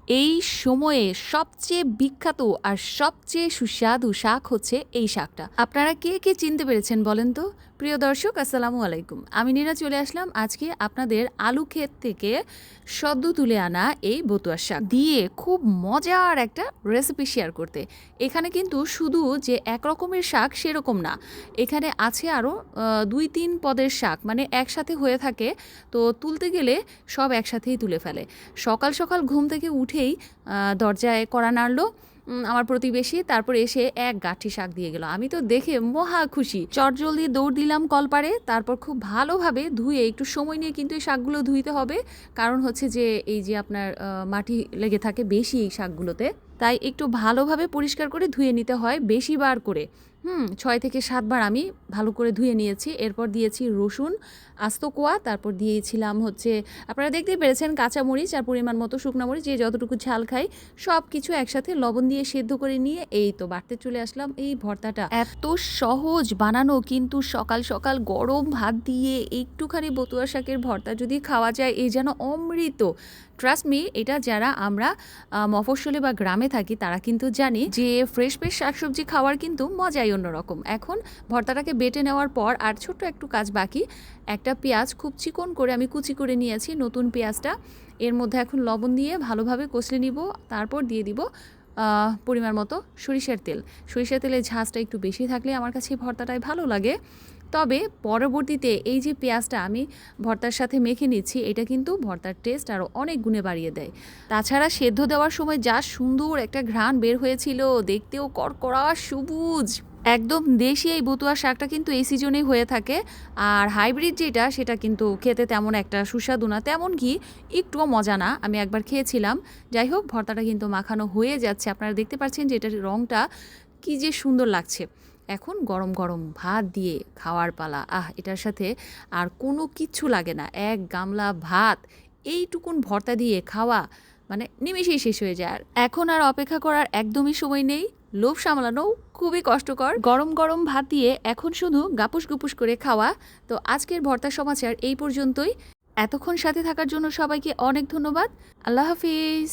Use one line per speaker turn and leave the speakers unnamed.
এই সময়ে সবচেয়ে বিখ্যাত আর সবচেয়ে সুস্বাদু শাক হচ্ছে এই শাকটা। আপনারা কে কে চিনতে পেরেছেন বলেন তো? প্রিয় দর্শক, আসসালামু আলাইকুম। আমি নীরা চলে আসলাম আজকে আপনাদের আলু ক্ষেত থেকে সদ্য তুলে আনা এই বতুয়ার শাক দিয়ে খুব মজার একটা রেসিপি শেয়ার করতে। এখানে কিন্তু শুধু যে এক রকমের শাক সেরকম না, এখানে আছে আরও 2-3 পদের শাক, মানে একসাথে হয়ে থাকে। তো তুলতে গেলে সব একসাথেই তুলে ফেলে। সকাল সকাল ঘুম থেকে উঠেই দরজায় কড়া নাড়লো আমার প্রতিবেশী, তারপর এসে এক গাঁঠি শাক দিয়ে গেল। আমি তো দেখে মহা খুশি, চটজলদি দৌড় দিলাম কলপারে। তারপর খুব ভালোভাবে ধুয়ে, একটু সময় নিয়ে কিন্তু এই শাকগুলো ধুইতে হবে, কারণ হচ্ছে যে এই যে আপনার মাটি লেগে থাকে বেশি এই শাকগুলোতে, তাই একটু ভালোভাবে পরিষ্কার করে ধুয়ে নিতে হয় বেশি বার করে। 6 থেকে 7 বার আমি ভালো করে ধুয়ে নিয়েছি। এরপর দিয়েছি রসুন আস্ত কোয়া, তারপর দিয়েছিলাম হচ্ছে আপনারা দেখতেই পেরেছেন কাঁচামরিচ আর পরিমাণ মতো শুকনো মরিচ, যে যতটুকু ঝাল খাই সব কিছু একসাথে লবণ দিয়ে সেদ্ধ করে নিয়ে এই তো বাড়তে চলে আসলাম এই ভর্তাটা। এত সহজ বানানো, কিন্তু সকাল সকাল গরম ভাত দিয়ে একটুখানি বতুয়া শাকের ভর্তা যদি খাওয়া যায়, এই যেন অমৃত। ট্রাস্ট মি, এটা যারা আমরা মফস্বলে বা গ্রামে থাকি তারা কিন্তু জানি যে ফ্রেশ ফ্রেশ শাকসবজি খাওয়ার কিন্তু মজাই অন্যরকম। এখন ভর্তাটাকে বেটে নেওয়ার পর আর ছোট্ট একটু কাজ বাকি। একটা পেঁয়াজ খুব চিকন করে আমি কুচি করে নিয়েছি, নতুন পেঁয়াজটা। এর মধ্যে এখন লবণ দিয়ে ভালোভাবে কষলে নিব, তারপর দিয়ে দিব পরিমাণ মতো সরিষার তেল। সরিষার তেলের ঝাঁজটা একটু বেশি থাকলে আমার কাছে ভর্তাটাই ভালো লাগে। তবে পরবর্তীতে এই যে পেঁয়াজটা আমি ভর্তার সাথে মেখে নিচ্ছি, এটা কিন্তু ভর্তার টেস্ট আরও অনেক গুণে বাড়িয়ে দেয়। তাছাড়া সেদ্ধ দেওয়ার সময় যা সুন্দর একটা ঘ্রাণ বের হয়েছিল, দেখতেও কড়কড়া সবুজ, একদম দেশি এই বতুয়া শাকটা কিন্তু এই সিজনেই হয়ে থাকে। আর হাইব্রিড যেটা, সেটা কিন্তু খেতে তেমন একটা সুস্বাদু না, তেমন কি একটুও মজা না। আমি একবার খেয়েছিলাম। যাই হোক, ভর্তাটা কিন্তু মাখানো হয়ে যাচ্ছে, আপনারা দেখতে পাচ্ছেন যে এটার রঙটা কি যে সুন্দর লাগছে। এখন গরম গরম ভাত দিয়ে খাওয়ার পালা। এটার সাথে আর কোনো কিচ্ছু লাগে না, এক গামলা ভাত এইটুকুন ভর্তা দিয়ে খাওয়া মানে নিমেষেই শেষ হয়ে যায়। আর এখন আর অপেক্ষা করার একদমই সময় নেই, লোভ সামলানো খুবই কষ্টকর। গরম গরম ভাত দিয়ে এখন শুধু গাপুস গুপুস করে খাওয়া। তো আজকের ভর্তা সমাচার এই পর্যন্তই। এতক্ষণ সাথে থাকার জন্য সবাইকে অনেক ধন্যবাদ। আল্লাহ হাফিজ।